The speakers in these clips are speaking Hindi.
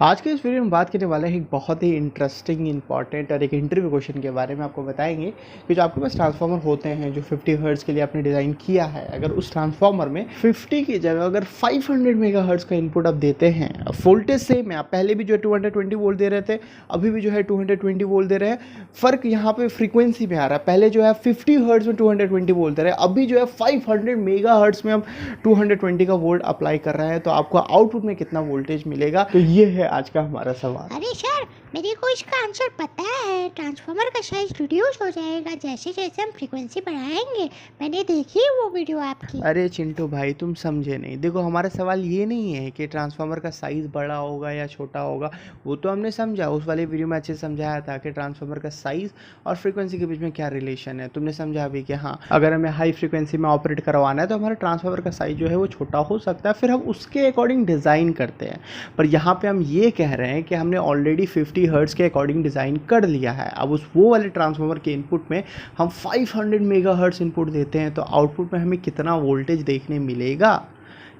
आज के इस वीडियो में बात करने वाले हैं एक बहुत ही इंटरेस्टिंग, इंपॉर्टेंट और एक इंटरव्यू क्वेश्चन के बारे में। आपको बताएंगे कि जो आपके पास ट्रांसफार्मर होते हैं जो 50 हर्ट्ज़ के लिए आपने डिज़ाइन किया है, अगर उस ट्रांसफार्मर में 50 की जगह अगर 500 मेगा हर्ट्ज़ का इनपुट आप देते हैं, वोल्टेज सेम है, आप पहले भी जो है 220 वोल्ट दे रहे थे, अभी भी जो है 220 वोल्ट दे रहे हैं, फ़र्क यहाँ पे फ्रीक्वेंसी में आ रहा है। पहले जो है 50 हर्ट्ज़ में 220 वोल्ट दे रहे हैं, अभी जो है 500 मेगा हर्ट्ज़ में हम 220 का वोल्ट अप्लाई कर रहे हैं, तो आपको आउटपुट में कितना वोल्टेज मिलेगा? तो ये है आज का हमारा सवाल। अरे सर, मेरे को इसका आंसर पता है। ट्रांसफार्मर का साइज रिड्यूस हो जाएगा जैसे जैसे हम फ्रीक्वेंसी बढ़ाएंगे। मैंने देखी वो वीडियो आपकी। अरे चिंटू भाई, तुम समझे नहीं। देखो, हमारा सवाल ये नहीं है कि ट्रांसफार्मर का साइज़ बड़ा होगा या छोटा होगा, वो तो हमने समझा, उस वाले वीडियो में अच्छे से समझाया था कि ट्रांसफार्मर का साइज़ और फ्रीक्वेंसी के बीच में क्या रिलेशन है। तुमने समझा भी कि हाँ, अगर हमें हाई फ्रीक्वेंसी में ऑपरेट करवाना है तो हमारा ट्रांसफार्मर का साइज़ जो है वो छोटा हो सकता है, फिर हम उसके अकॉर्डिंग डिज़ाइन करते हैं। पर यहाँ पे हम ये कह रहे हैं कि हमने ऑलरेडी 50 हर्ट्ज़ के अकॉर्डिंग डिज़ाइन कर लिया है। अब उस वो वाले ट्रांसफार्मर के इनपुट में हम 500 मेगा हर्ट्ज़ इनपुट देते हैं, तो आउटपुट में हमें कितना वोल्टेज देखने मिलेगा?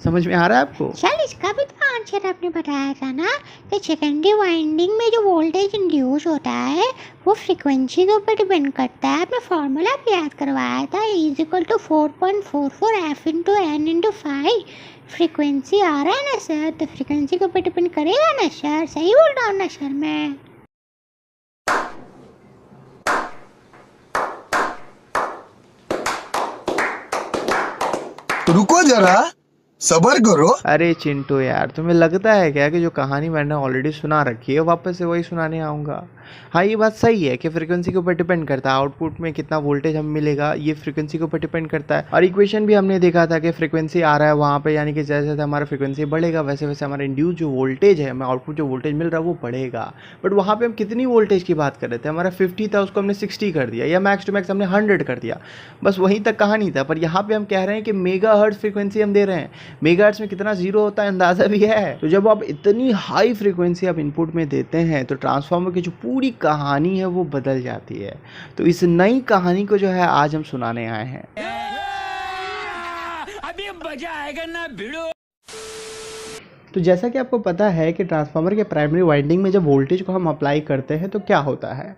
समझ में आ रहा है आपको? सर, इसका भी तो आंसर आपने बताया था ना कि सेकेंडरी वाइंडिंग में जो वोल्टेज इंड्यूस होता है वो फ्रीक्वेंसी के ऊपर डिपेंड करता है। आपने फार्मूला भी याद करवाया था, is 4.44 F into N into 5। Frequency आ रहा है ना सर, तो फ्रीक्वेंसी के ऊपर डिपेंड करेगा ना सर। सही बोल रहा हूँ ना सर मैं? रुको जरा, सबर करो। अरे चिंटू यार, तुम्हें लगता है क्या कि जो कहानी मैंने ऑलरेडी सुना रखी है वापस से वही सुनाने आऊँगा? हाँ, ये बात सही है कि फ्रीक्वेंसी के ऊपर डिपेंड करता है, आउटपुट में कितना वोल्टेज हमें मिलेगा ये फ्रीक्वेंसी के ऊपर डिपेंड करता है। और इक्वेशन भी हमने देखा था कि फ्रीक्वेंसी आ रहा है वहाँ पे, यानी कि जैसे जैसे हमारा फ्रीक्वेंसी बढ़ेगा वैसे वैसे हमारा इंड्यूस जो वोल्टेज है, हमें आउटपुट जो वोल्टेज मिल रहा है वो बढ़ेगा। बट वहाँ पर हम कितनी वोल्टेज की बात कर रहे थे? हमारा 50 था, उसको हमने 60 कर दिया, या मैक्स टू मैक्स हमने 100 कर दिया, बस वहीं तक कहानी था। पर यहाँ पर हम कह रहे हैं कि मेगा हर्ट्ज़ फ्रीक्वेंसी हम दे रहे हैं। मेगा हर्ट्ज़ में कितना जीरो होता है अंदाज़ा भी है। तो जब आप इतनी हाई फ्रीक्वेंसी आप इनपुट में देते हैं तो ट्रांसफार्मर की जो पूरी कहानी है वो बदल जाती है। तो इस नई कहानी को जो है आज हम सुनाने आए हैं। अभी मजा आएगा ना भिड़ो। तो जैसा कि आपको पता है कि ट्रांसफार्मर के प्राइमरी वाइंडिंग में जब वोल्टेज को हम अप्लाई करते हैं तो क्या होता है,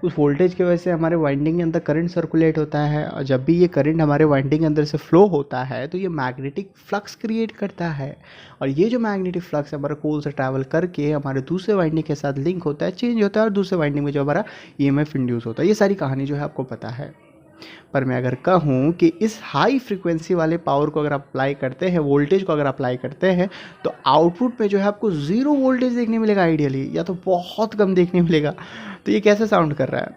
उस वोल्टेज की वजह से हमारे वाइंडिंग के अंदर करंट सर्कुलेट होता है, और जब भी ये करंट हमारे वाइंडिंग के अंदर से फ्लो होता है तो ये मैग्नेटिक फ्लक्स क्रिएट करता है। और ये जो मैग्नेटिक फ्लक्स हमारे कोल से ट्रैवल करके हमारे दूसरे वाइंडिंग के साथ लिंक होता है, चेंज होता है, और दूसरे वाइंडिंग में जो हमारा ईएमएफ इंड्यूस होता है। ये सारी कहानी जो है आपको पता है। पर मैं अगर कहूँ कि इस हाई फ्रीक्वेंसी वाले पावर को अगर आप अप्लाई करते हैं, वोल्टेज को अगर अप्लाई करते हैं, तो आउटपुट में जो है आपको ज़ीरो वोल्टेज देखने मिलेगा आइडियली, या तो बहुत कम देखने मिलेगा। तो ये कैसे साउंड कर रहा है?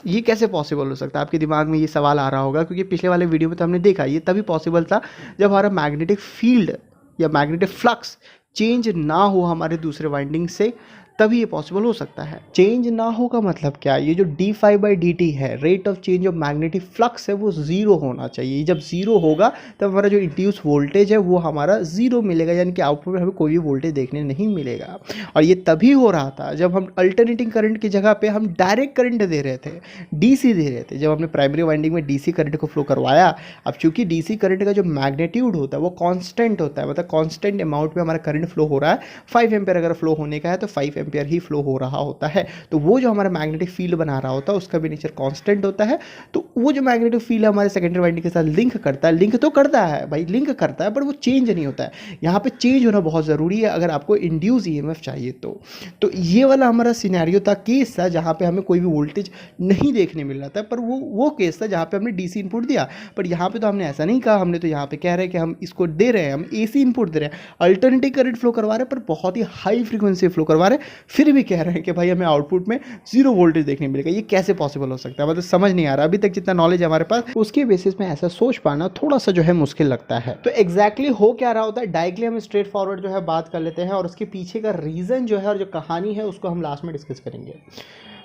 ये कैसे पॉसिबल हो सकता है? आपके दिमाग में ये सवाल आ रहा होगा, क्योंकि पिछले वाले वीडियो में तो हमने देखा ये तभी पॉसिबल था जब हमारा मैग्नेटिक फील्ड या मैग्नेटिक फ्लक्स चेंज ना हो हमारे दूसरे वाइंडिंग से, तभी ये पॉसिबल हो सकता है। चेंज ना हो का मतलब क्या? ये जो d∅dt है, rate of change of magnetic flux है, वो ज़ीरो होना चाहिए। जब ज़ीरो होगा तब हमारा जो इंड्यूस वोल्टेज है वो हमारा ज़ीरो मिलेगा, यानी कि आउटपुट में हमें कोई भी वोल्टेज देखने नहीं मिलेगा। और ये तभी हो रहा था जब हम अल्टरनेटिंग करंट की जगह पे हम डायरेक्ट करंट दे रहे थे, डीसी दे रहे थे। जब हमने प्राइमरी वाइंडिंग में डीसी करंट को फ्लो करवाया, अब चूंकि डीसी करंट का जो मैग्नीट्यूड होता है वो कांस्टेंट होता है, मतलब कांस्टेंट अमाउंट में हमारा करंट फ्लो हो रहा है। 5 एम्पियर अगर फ्लो होने का है तो 5 एम्पियर ही फ्लो हो रहा होता है। तो वो जो हमारा मैग्नेटिक फील्ड बना रहा होता है उसका भी नेचर कांस्टेंट होता है। तो वो जो मैग्नेटिक फील्ड हमारे सेकेंडरी वाइंडिंग के साथ लिंक करता है, लिंक तो करता है भाई, लिंक करता है, पर वो चेंज नहीं होता है। यहाँ पे चेंज होना बहुत ज़रूरी है अगर आपको इंड्यूस ईएमएफ चाहिए तो ये वाला हमारा सिनेरियो था, केस था, जहाँ पे हमें कोई भी वोल्टेज नहीं देखने मिल रहा था। पर वो केस था जहाँ पे हमने डीसी इनपुट दिया। पर यहाँ पे तो हमने ऐसा नहीं कहा, हमने तो यहाँ पे कह रहे हैं कि हम इसको दे रहे हैं, हम एसी इनपुट दे रहे हैं, अल्टरनेटिव करंट फ्लो करवा रहे हैं, पर बहुत ही हाई फ्रीक्वेंसी फ्लो करवा रहे हैं, फिर भी कह रहे हैं कि भाई हमें आउटपुट में जीरो वोल्टेज देखने मिलेगा। ये कैसे पॉसिबल हो सकता है? मतलब समझ नहीं आ रहा। अभी तक जितना नॉलेज है हमारे पास उसके बेसिस में ऐसा सोच पाना थोड़ा सा जो है मुश्किल लगता है। तो एग्जैक्टली हो क्या रहा होता है, डायरेक्टली हम स्ट्रेट फॉरवर्ड जो है बात कर लेते हैं, और उसके पीछे का रीज़न जो है और जो कहानी है उसको हम लास्ट में डिस्कस करेंगे।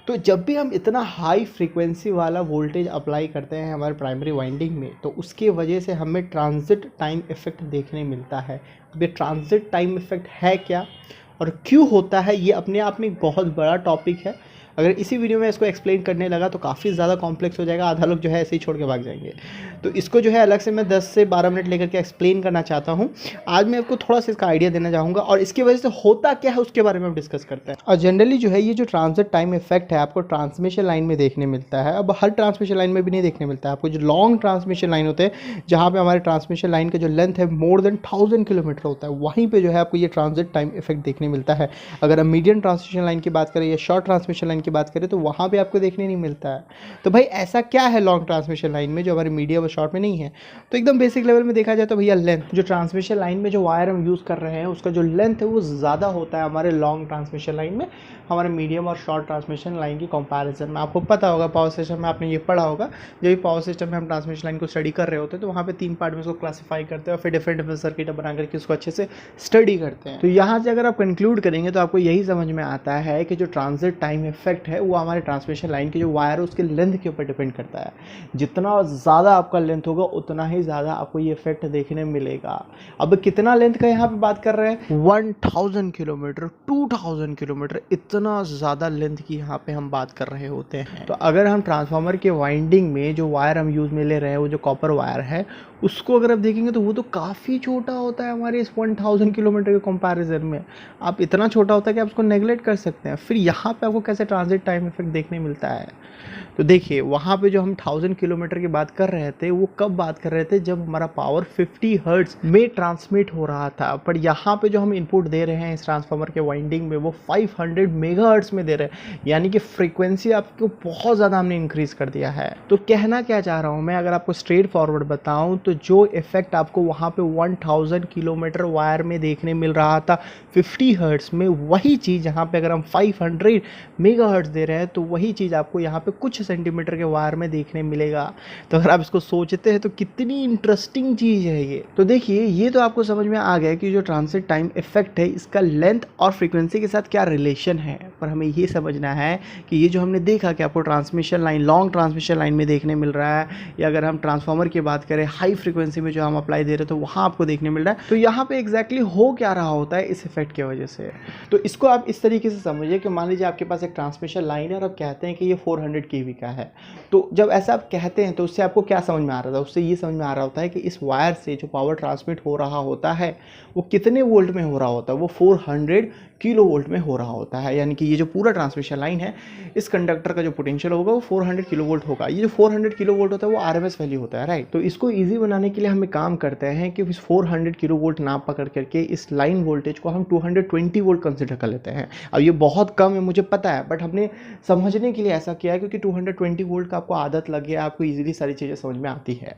तो जब भी हम इतना हाई फ्रीक्वेंसी वाला वोल्टेज अप्लाई करते हैं हमारे प्राइमरी वाइंडिंग में, तो उसके वजह से हमें ट्रांजिट टाइम इफेक्ट देखने मिलता है। अब ये ट्रांजिट टाइम इफेक्ट है क्या और क्यों होता है, ये अपने आप में एक बहुत बड़ा टॉपिक है। अगर इसी वीडियो में इसको एक्सप्लेन करने लगा तो काफ़ी ज़्यादा कॉम्प्लेक्स हो जाएगा, आधा लोग जो है ऐसे ही छोड़ के भाग जाएंगे। तो इसको जो है अलग से मैं 10 से 12 मिनट लेकर के एक्सप्लेन करना चाहता हूँ। आज मैं आपको थोड़ा सा इसका आइडिया देना चाहूँगा और इसकी वजह से होता क्या है उसके बारे में हम डिस्कस करते हैं। और जनरली जो है ये जो ट्रांजिट टाइम इफेक्ट है आपको ट्रांसमिशन लाइन में देखने मिलता है। अब हर ट्रांसमिशन लाइन में भी नहीं देखने मिलता है, आपको जो लॉन्ग ट्रांसमिशन लाइन होते हैं जहाँ पे हमारे ट्रांसमिशन लाइन का जो लेंथ है मोर देन 1000 किलोमीटर होता है, वहीं पे जो है आपको ये ट्रांजिट टाइम इफेक्ट देखने मिलता है। अगर हम मीडियम ट्रांसमिशन लाइन की बात करें या शॉर्ट ट्रांसमिशन लाइन की बात करें तो वहाँ पे आपको देखने नहीं मिलता है। तो भाई ऐसा क्या है लॉन्ग ट्रांसमिशन लाइन में जो हमारे मीडियम और शॉर्ट में नहीं है? तो एकदम बेसिक लेवल में देखा जाए तो भैया लेंथ, जो ट्रांसमिशन लाइन में जो वायर हम यूज़ कर रहे हैं उसका जो लेंथ है वो ज़्यादा होता है हमारे लॉन्ग ट्रांसमिशन लाइन में हमारे मीडियम और शॉर्ट ट्रांसमिशन लाइन की कंपैरिजन में। आपको पता होगा पावर सिस्टम में आपने ये पढ़ा होगा, जब भी पावर सिस्टम में हम ट्रांसमिशन लाइन को स्टडी कर रहे होते हैं तो वहाँ पे 3 पार्ट में उसको क्लासीफाई करते हैं और फिर डिफरेंट सर्किट बना करके उसको अच्छे से स्टडी करते हैं। तो यहाँ से अगर आप कंक्लूड करेंगे तो आपको यही समझ में आता है कि जो ट्रांजिट टाइम इफेक्ट है वो हमारे ट्रांसमिशन लाइन की जो वायर है उसके लेंथ के ऊपर डिपेंड करता है। जितना ज़्यादा आपका लेंथ होगा उतना ही ज़्यादा आपको ये इफेक्ट देखने मिलेगा। अब कितना लेंथ का यहाँ पे बात कर रहे हैं? 1000 किलोमीटर, 2000 किलोमीटर, इतना ज़्यादा लेंथ की यहाँ पे हम बात कर रहे होते हैं। तो अगर हम ट्रांसफार्मर के वाइंडिंग में जो वायर हम यूज़ में ले रहे हैं वो जो कॉपर वायर है उसको अगर आप देखेंगे तो वो तो काफ़ी छोटा होता है हमारे इस 1000 किलोमीटर के कंपैरिजन में। आप इतना छोटा होता है कि आप उसको नेगलेक्ट कर सकते हैं। फिर यहाँ पे आपको कैसे ट्रांजिट टाइम इफेक्ट देखने मिलता है? तो देखिए वहाँ पे जो हम 1000 किलोमीटर की बात कर रहे थे वो कब बात कर रहे थे? जब हमारा पावर 50 हर्ट्ज में ट्रांसमिट हो रहा था। पर यहाँ पे जो हम इनपुट दे रहे हैं इस ट्रांसफार्मर के वाइंडिंग में वो 500 मेगाहर्ट्ज में दे रहे हैं, यानी कि फ्रीक्वेंसी आपको बहुत ज़्यादा हमने इंक्रीज़ कर दिया है। तो कहना क्या चाह रहा हूँ मैं, अगर आपको स्ट्रेट फॉरवर्ड बताऊँ तो जो इफेक्ट आपको वहाँ पे 1000 किलोमीटर वायर में देखने मिल रहा था 50 हर्ट्ज में, वही चीज़ यहाँ पे अगर हम 500 मेगाहर्ट्ज दे रहे हैं तो वही चीज़ आपको यहाँ पे कुछ सेंटीमीटर के वायर में देखने मिलेगा। तो अगर आप इसको सोचते हैं तो कितनी इंटरेस्टिंग चीज़ है ये। तो देखिए ये तो आपको समझ में आ गया कि जो ट्रांजिट टाइम इफेक्ट है इसका लेंथ और फ्रीक्वेंसी के साथ क्या रिलेशन है। पर हमें ये समझना है कि ये जो हमने देखा कि आपको transmission line, long transmission line में देखने मिल रहा है, या अगर हम ट्रांसफार्मर की बात करें हाई फ्रीक्वेंसी में जो हम अप्लाई दे रहे हैं तो वहाँ आपको देखने मिल रहा है। तो यहाँ पे एग्जैक्टली हो क्या रहा होता है इस इफेक्ट की वजह से? तो इसको आप इस तरीके से समझिए कि मान लीजिए आपके पास एक ट्रांसमिशन लाइन है और आप कहते हैं कि ये 400 kV का है। तो जब ऐसा आप कहते हैं तो उससे आपको क्या समझ में आ रहा था? उससे ये समझ में आ रहा होता है कि इस वायर से जो पावर ट्रांसमिट हो रहा होता है वो कितने वोल्ट में हो रहा होता है? वो 400 किलो वोल्ट में हो रहा होता है। यानी कि ये जो पूरा ट्रांसमिशन लाइन है इस कंडक्टर का जो पोटेंशियल होगा वो 400 किलो वोल्ट होगा। ये जो 400 किलो वोल्ट होता है वो RMS वैल्यू होता है, राइट। तो इसको ईजी बनाने के लिए हम एक काम करते हैं कि इस 400 किलो वोल्ट ना पकड़ करके इस लाइन वोल्टेज को हम 220 वोल्ट कंसिडर कर लेते हैं। अब ये बहुत कम है मुझे पता है, बट हमने समझने के लिए ऐसा किया है क्योंकि 220 वोल्ट का आपको आदत लग गया, आपको ईजिली सारी चीज़ें समझ में आती है।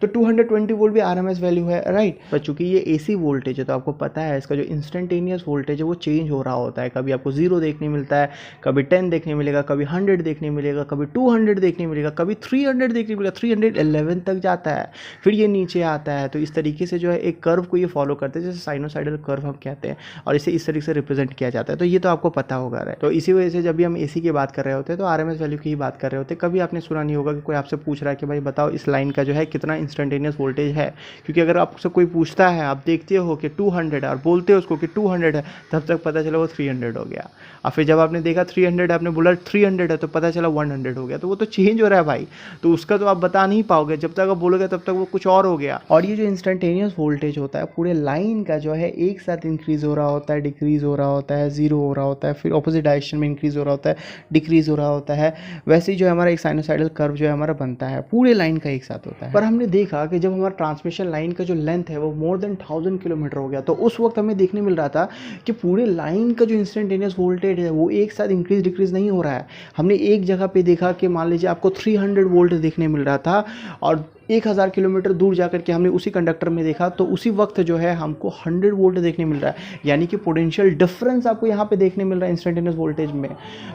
तो 220 वोल्ट भी RMS वैल्यू है, राइट। पर चूंकि ये AC वोल्टेज है तो आपको पता है इसका जो इंस्टेंटेनियस वोल्टेज है वो चेंज हो रहा होता है। कभी आपको 0 देखने मिलता है, कभी 10 देखने मिलेगा, कभी 100 देखने मिलेगा, कभी 200 देखने मिलेगा, कभी 300 देखने मिलेगा, 311 तक जाता है, फिर ये नीचे आता है। तो इस तरीके से जो है एक कर्व को ये फॉलो करते हैं, जैसे साइनोसाइडल कर्व हम कहते हैं, और इसे इस तरीके से रिप्रेजेंट किया जाता है। तो ये तो आपको पता होगा, राइट। तो इसी वजह से जब भी हम AC की बात कर रहे होते हैं तो RMS वैल्यू की ही बात कर रहे होते हैं। कभी आपने सुना नहीं होगा कि कोई आपसे पूछ रहा है कि भाई बताओ इस लाइन का जो है कितना इंस्टेंटेनियस वोल्टेज है, क्योंकि अगर आपसे कोई पूछता है, आप देखते हो कि 200 है और बोलते हो उसको कि 200 है, तब तक पता चला वो 300 हो गया। और फिर जब आपने देखा 300 है, आपने बोला 300 है, तो पता चला 100 हो गया। तो वो तो चेंज हो रहा है भाई, तो उसका तो आप बता नहीं पाओगे, जब तक आप बोलोगे तब तक वो कुछ और हो गया। और ये जो इंस्टेंटेनियस वोल्टेज होता है पूरे लाइन का जो है एक साथ इंक्रीज हो रहा होता है, डिक्रीज हो रहा होता है, 0 हो रहा होता है, फिर ऑपोजिट डायरेक्शन में इंक्रीज हो रहा होता है, डिक्रीज हो रहा होता है। वैसे ही जो हमारा एक साइनोसाइडल कर्व जो है हमारा बनता है पूरे लाइन का एक साथ होता है। पर हमने देखा कि जब हमारा ट्रांसमिशन लाइन का जो लेंथ है वो मोर देन 1000 किलोमीटर हो गया, तो उस वक्त हमें देखने मिल रहा था कि पूरे लाइन का जो इंस्टेंटेनियस वोल्टेज है वो एक साथ इंक्रीज डिक्रीज नहीं हो रहा है। हमने एक जगह पे देखा कि मान लीजिए आपको 300 वोल्ट देखने मिल रहा था और 1000 किलोमीटर दूर जाकर के हमने उसी कंडक्टर में देखा तो उसी वक्त जो है हमको 100 वोल्ट देखने मिल रहा है। यानी कि पोटेंशियल डिफरेंस आपको यहाँ पे देखने मिल रहा है इंस्टेंटेनियस वोल्टेज में।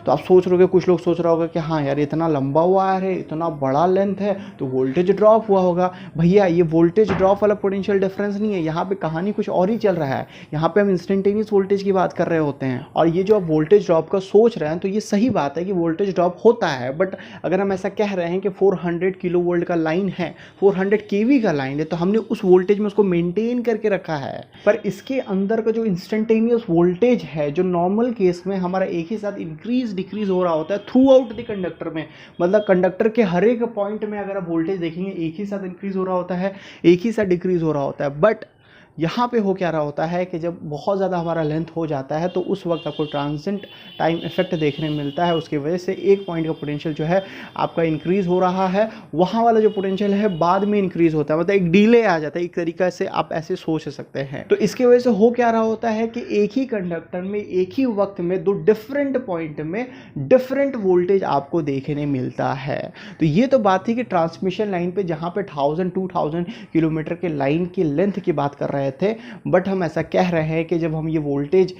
तो आप सोच रहे हो, कुछ लोग सोच रहा होगा कि हाँ यार इतना लंबा वायर है, इतना बड़ा लेंथ है तो वोल्टेज ड्रॉप हुआ होगा। भैया ये वोल्टेज ड्रॉप वाला पोटेंशियल डिफरेंस नहीं है, यहाँ पे कहानी कुछ और ही चल रहा है। यहाँ पे हम इंस्टेंटेनियस वोल्टेज की बात कर रहे होते हैं। और ये जो आप वोल्टेज ड्रॉप का सोच रहे हैं तो ये सही बात है कि वोल्टेज ड्रॉप होता है, बट अगर हम ऐसा कह रहे हैं कि 400 किलो वोल्ट का लाइन है 400 केवी का लाइन है तो हमने उस वोल्टेज में उसको मेंटेन करके रखा है। पर इसके अंदर का जो इंस्टेंटेनियस वोल्टेज है, जो नॉर्मल केस में हमारा एक ही साथ इंक्रीज डिक्रीज हो रहा होता है थ्रू आउट द कंडक्टर में, मतलब कंडक्टर के हर एक पॉइंट में अगर आप वोल्टेज देखेंगे एक ही साथ इंक्रीज हो रहा होता है, एक ही साथ डिक्रीज हो रहा होता है। बट यहाँ पे हो क्या रहा होता है कि जब बहुत ज़्यादा हमारा लेंथ हो जाता है तो उस वक्त आपको ट्रांजिएंट टाइम इफेक्ट देखने मिलता है। उसकी वजह से एक पॉइंट का पोटेंशियल जो है आपका इंक्रीज़ हो रहा है, वहाँ वाला जो पोटेंशियल है बाद में इंक्रीज़ होता है, मतलब एक डिले आ जाता है। एक तरीक़े से आप ऐसे सोच सकते हैं। तो इसकी वजह से हो क्या रहा होता है कि एक ही कंडक्टर में एक ही वक्त में दो डिफरेंट पॉइंट में डिफरेंट वोल्टेज आपको देखने मिलता है। तो ये तो बात थी कि ट्रांसमिशन लाइन पे जहाँ पे 1000-2000 किलोमीटर के लाइन की लेंथ की बात कर रहे थे, बट हम ऐसा कह रहे हैं कि जब हम ये वोल्टेज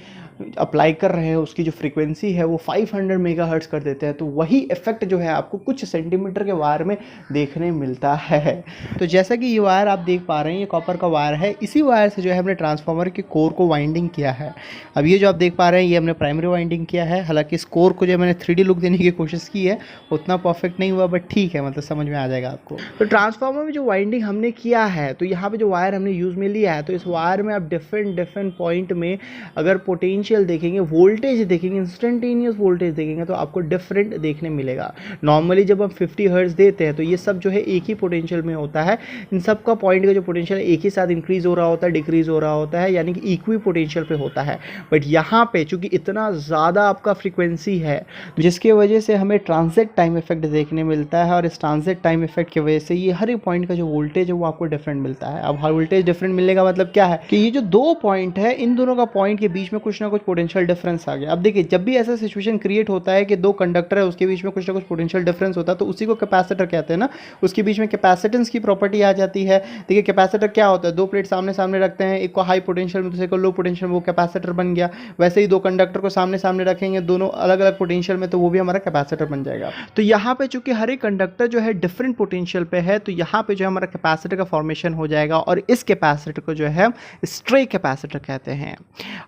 अप्लाई कर रहे हैं उसकी जो फ्रीक्वेंसी है वो 500 मेगाहर्ट्ज कर देते हैं, तो वही इफेक्ट जो है आपको कुछ सेंटीमीटर के वायर में देखने मिलता है। तो जैसा कि ये वायर आप देख पा रहे हैं, ये कॉपर का वायर है। इसी वायर से जो है हमने ट्रांसफार्मर के कोर को वाइंडिंग किया है। अब ये जो आप देख पा रहे हैं ये हमने प्राइमरी वाइंडिंग किया है। हालांकि इस कोर को जो मैंने 3D लुक देने की कोशिश की है, उतना परफेक्ट नहीं हुआ, बट ठीक है, मतलब समझ में आ जाएगा आपको। तो ट्रांसफार्मर में जो वाइंडिंग हमने किया है, तो यहाँ पे जो वायर हमने यूज़ में लिया है, तो इस वायर में आप डिफरेंट पॉइंट में अगर पोटेंशियल देखेंगे, वोल्टेज देखेंगे, इंस्टेंटेनियस वोल्टेज देखेंगे, तो आपको डिफरेंट देखने मिलेगा। नॉर्मली जब हम 50 हर्ट्ज देते हैं तो ये सब जो है एक ही पोटेंशियल में होता है। इन सब का पॉइंट का जो पोटेंशियल एक ही साथ इंक्रीज हो रहा होता है, डिक्रीज हो रहा होता है, यानी कि इक्वी पोटेंशियल पे होता है। बट यहाँ पे चूंकि इतना ज़्यादा आपका फ्रीक्वेंसी है, जिसकी वजह से हमें ट्रांजिट टाइम इफेक्ट देखने मिलता है, और इस ट्रांजिट टाइम इफेक्ट की वजह से ये हर एक पॉइंट का जो वोल्टेज है वो आपको डिफरेंट मिलता है। अब हर वोल्टेज डिफरेंट मिलने का मतलब क्या है कि ये जो दो पॉइंट है, इन दोनों का पॉइंट के बीच में कुछ ना कुछ पोटेंशियल डिफरेंस आ गया। अब देखिए, जब भी ऐसा सिचुएशन क्रिएट होता है कि दो कंडक्टर है उसके बीच में कुछ ना कुछ पोटेंशियल डिफरेंस होता है, तो उसी को कैपेसिटर कहते हैं ना। उसके बीच में कैपेसिटेंस की प्रॉपर्टी आ जाती है। देखिए, कैपेसिटर क्या होता है, दो प्लेट सामने सामने रखते हैं, एक को हाई पोटेंशियल में दूसरे को लो पोटेंशियल में, वो कैपेसिटर बन गया। वैसे ही दो कंडक्टर को सामने सामने रखेंगे दोनों अलग अलग पोटेंशियल में, तो वो भी हमारा कैपेसिटर बन जाएगा। तो यहाँ पे चूंकि हर एक कंडक्टर जो है डिफरेंट पोटेंशियल पे है, तो यहाँ पे जो हमारा कैपेसिटर का फॉर्मेशन हो जाएगा, और इस कैपेसिटर को जो है स्ट्रे कैपेसिटर कहते हैं।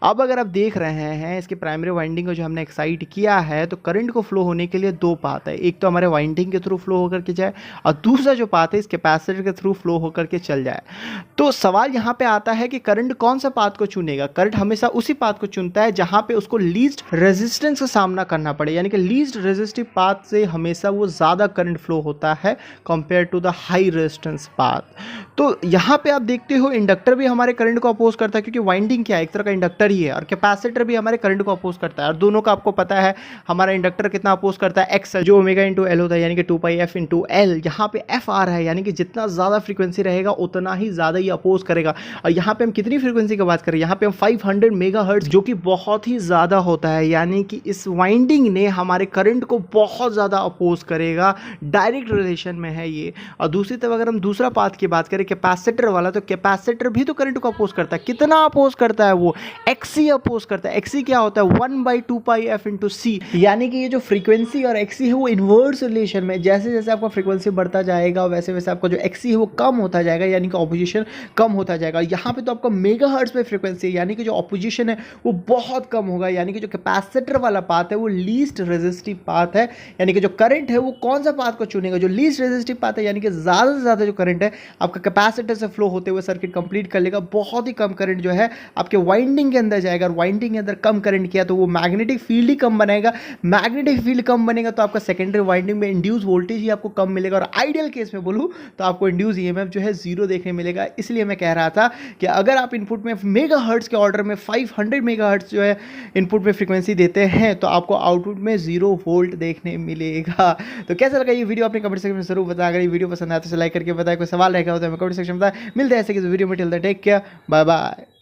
अब अगर आप देख रहे हैं इसकी प्राइमरी वाइंडिंग को जो हमने एक्साइट किया है, तो करंट को फ्लो होने के लिए दो पाथ है। एक तो हमारे वाइंडिंग के थ्रू फ्लो होकर के जाए, और दूसरा जो पाथ है इस कैपेसिटर के थ्रू फ्लो होकर के चल जाए। तो सवाल यहाँ पे आता है कि करंट कौन सा पाथ को चुनेगा। करंट हमेशा उसी पाथ को चुनता है जहाँ पे उसको लीस्ट रेजिस्टेंस का सामना करना पड़े, यानी कि लीस्ट रेजिस्टिव पाथ से हमेशा वो ज़्यादा करंट फ्लो होता है compare to the high resistance path. तो यहाँ पे आप देखते हो इंडक्टर भी हमारे करंट को अपोज करता है, क्योंकि वाइंडिंग क्या है, एक तरह का इंडक्टर ही है, और कैपेसिटर भी हमारे करंट को अपोज करता है। और दोनों का आपको पता है हमारा इंडक्टर कितना अपोज करता है, एक्स जो ओमेगा इंटू एल होता है, यानी कि 2πf इंटू एल। यहाँ पे एफ आ रहा है, यानी कि जितना ज़्यादा फ्रीक्वेंसी रहेगा उतना ही ज़्यादा ये अपोज करेगा। और यहाँ पे हम कितनी फ्रीक्वेंसी की बात करें, यहाँ पे हम 500 मेगाहर्ट्ज, जो कि बहुत ही ज़्यादा होता है, यानी कि इस वाइंडिंग ने हमारे करंट को बहुत ज़्यादा अपोज करेगा। डायरेक्ट रिलेशन में है ये। और दूसरी तरफ अगर हम दूसरा पाथ की बात करें कैपेसिटर वाला, तो कैपेसिटर भी तो करंट को अपोज करता है। कितना अपोज करता है वो, एक्सी अपोज करता है। एक्सी क्या होता है, 1/2πf इंटू सी, यानी कि ये जो फ्रीक्वेंसी और एक्सी है वो इन्वर्स रिलेशन में। जैसे जैसे आपका फ्रीक्वेंसी बढ़ता जाएगा वैसे वैसे आपका जो एक्सी है वो कम होता जाएगा, यानी कि ऑपोजिशन कम होता जाएगा। यहाँ पे तो आपका मेगाहर्ट्ज पे फ्रीक्वेंसी है, यानी कि जो ऑपोजिशन है वो बहुत कम होगा। यानी कि जो कैपेसिटर वाला पाथ है वो लीस्ट रेजिस्टिव पाथ है, यानी कि जो करंट है वो कौन सा पाथ को चुनेगा, जो लीस्ट रेजिस्टिव पाथ है, यानी कि ज़्यादा से ज़्यादा जो करंट है आपका कैपेसिटर से फ्लो होते हुए सर्किट कंप्लीट कर लेगा। बहुत ही कम करंट जो है आपके वाइंडिंग के अंदर जाएगा, और वाइंडिंग के अंदर कम करंट किया तो वो मैग्नेटिक फील्ड ही कम बनाएगा। मैग्नेटिक फील्ड कम बनेगा तो आपका सेकेंडरी वाइंडिंग में इंड्यूस वोल्टेज ही आपको कम मिलेगा, और आइडियल केस में बोलूँ तो आपको इंड्यूस ईएमएफ जो है जीरो देखने मिलेगा। इसलिए मैं कह रहा था कि अगर आप इनपुट में मेगाहर्ट्ज के ऑर्डर में 500 मेगाहर्ट्ज जो है इनपुट में फ्रीक्वेंसी देते हैं, तो आपको आउटपुट में 0 वोल्ट देखने मिलेगा। तो कैसा लगा ये वीडियो, अपने कमेंट सेक्शन में जरूर बताएं। अगर ये वीडियो पसंद आया तो लाइक करके बताएं, कोई सवाल रहेगा तो हमें कमेंट सेक्शन में बताएं। मिलते हैं ऐसे किसी वीडियो में, till the take care, bye bye.